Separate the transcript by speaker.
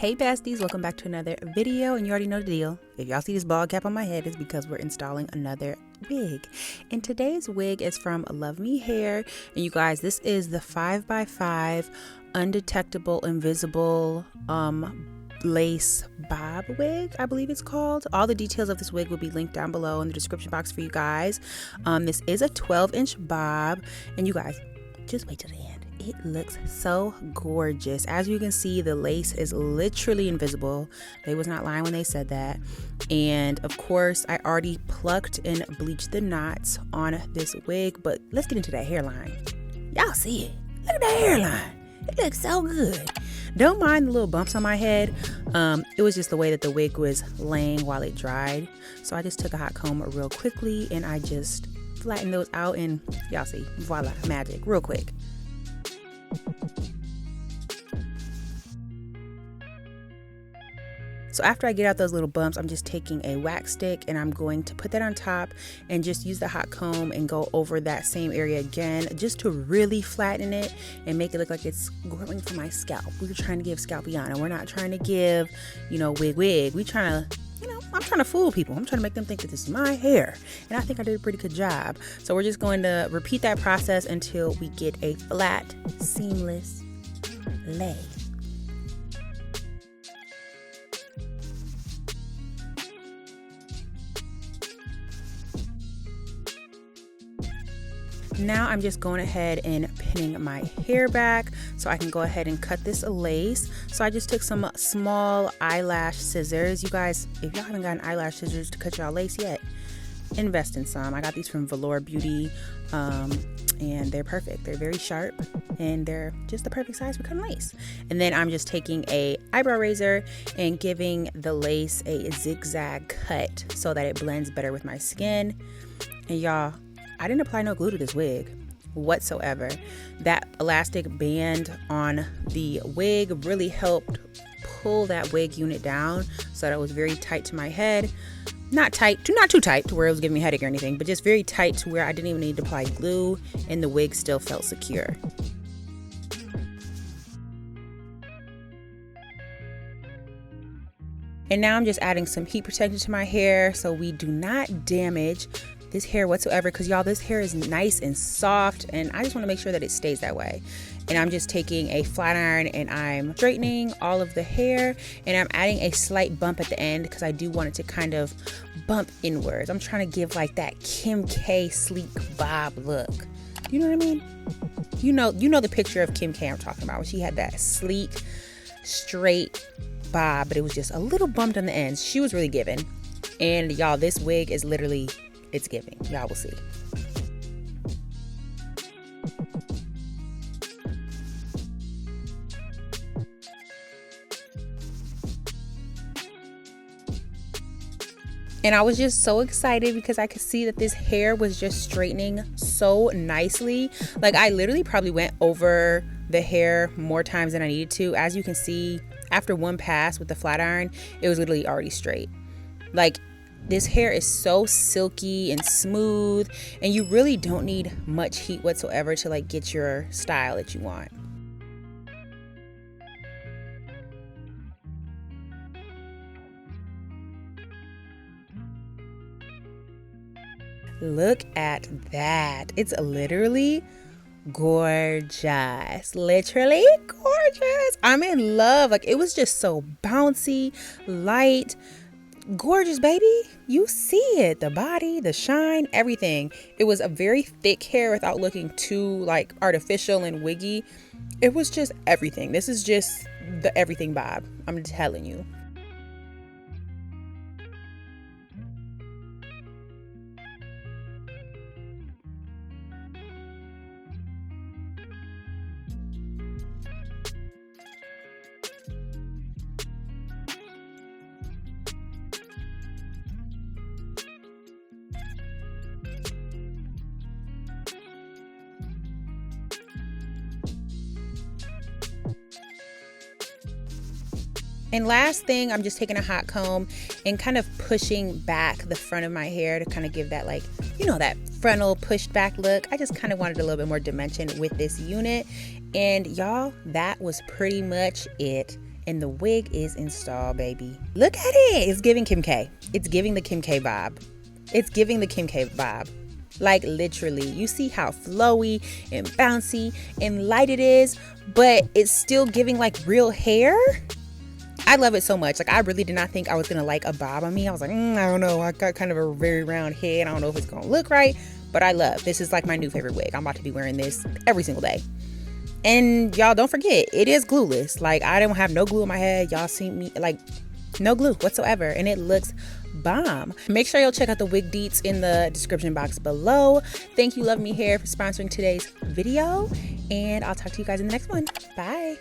Speaker 1: Hey besties, welcome back to another video, and you already know the deal. If y'all see this bald cap on my head, it's because we're installing another wig. And today's wig is from LUVME Hair, and you guys, this is the 5x5 undetectable invisible lace bob wig, I believe it's called. All the details of this wig will be linked down below in the description box for you guys. This is a 12-inch bob, and you guys, just wait till the end. It looks so gorgeous. As you can see, the lace is literally invisible. They was not lying when they said that. And of course, I already plucked and bleached the knots on this wig, but let's get into that hairline. Y'all see it? Look at that hairline. It looks so good. Don't mind the little bumps on my head. It was just the way that the wig was laying while it dried. So I just took a hot comb real quickly and I just flattened those out, and y'all see, voila, magic, real quick. So after I get out those little bumps, I'm just taking a wax stick and I'm going to put that on top and just use the hot comb and go over that same area again, just to really flatten it and make it look like it's growing from my scalp. We're trying to give scalpiana. We're not trying to give, wig. We're trying to, I'm trying to fool people. I'm trying to make them think that this is my hair. And I think I did a pretty good job. So we're just going to repeat that process until we get a flat, seamless lay. Now I'm just going ahead and pinning my hair back so I can go ahead and cut this lace. So I just took some small eyelash scissors. You guys, if y'all haven't gotten eyelash scissors to cut y'all lace yet, invest in some. I got these from Velour Beauty, and they're perfect. They're very sharp and they're just the perfect size for cutting lace. And then I'm just taking a eyebrow razor and giving the lace a zigzag cut so that it blends better with my skin. And y'all, I didn't apply no glue to this wig whatsoever. That elastic band on the wig really helped pull that wig unit down so that it was very tight to my head. Not too tight to where it was giving me a headache or anything, but just very tight to where I didn't even need to apply glue and the wig still felt secure. And now I'm just adding some heat protection to my hair so we do not damage this hair whatsoever, because y'all, this hair is nice and soft and I just want to make sure that it stays that way. And I'm just taking a flat iron and I'm straightening all of the hair, and I'm adding a slight bump at the end because I do want it to kind of bump inwards. I'm trying to give like that Kim K sleek bob look. You know what I mean? You know the picture of Kim K I'm talking about, when she had that sleek, straight bob, but it was just a little bumped on the ends. She was really giving. And y'all, this wig is literally, it's giving. Y'all will see. And I was just so excited because I could see that this hair was just straightening so nicely. Like, I literally probably went over the hair more times than I needed to. As you can see, after one pass with the flat iron, it was literally already straight. Like, this hair is so silky and smooth, and you really don't need much heat whatsoever to like get your style that you want. Look at that. It's literally gorgeous. Literally gorgeous. I'm in love. Like, it was just so bouncy, light, gorgeous, baby. You see it, the body, the shine, everything. It was a very thick hair without looking too like artificial and wiggy. It was just everything. This is just the everything bob, I'm telling you. And last thing, I'm just taking a hot comb and kind of pushing back the front of my hair to kind of give that, like, that frontal pushed back look. I just kind of wanted a little bit more dimension with this unit. And y'all, that was pretty much it. and the wig is installed, baby. Look at it. It's giving Kim K. It's giving the Kim K vibe. It's giving the Kim K vibe. Like literally, you see how flowy and bouncy and light it is, but it's still giving like real hair. I love it so much. Like I really did not think I was gonna like a bob on me. I was like, I don't know. I got kind of a very round head. I don't know if it's gonna look right, but I love this. Is like my new favorite wig. I'm about to be wearing this every single day. And y'all don't forget, it is glueless. Like I don't have no glue in my head. Y'all see me like no glue whatsoever, and it looks bomb. Make sure you'll check out the wig deets in the description box below. Thank you, LUVME Hair, for sponsoring today's video, and I'll talk to you guys in the next one. Bye.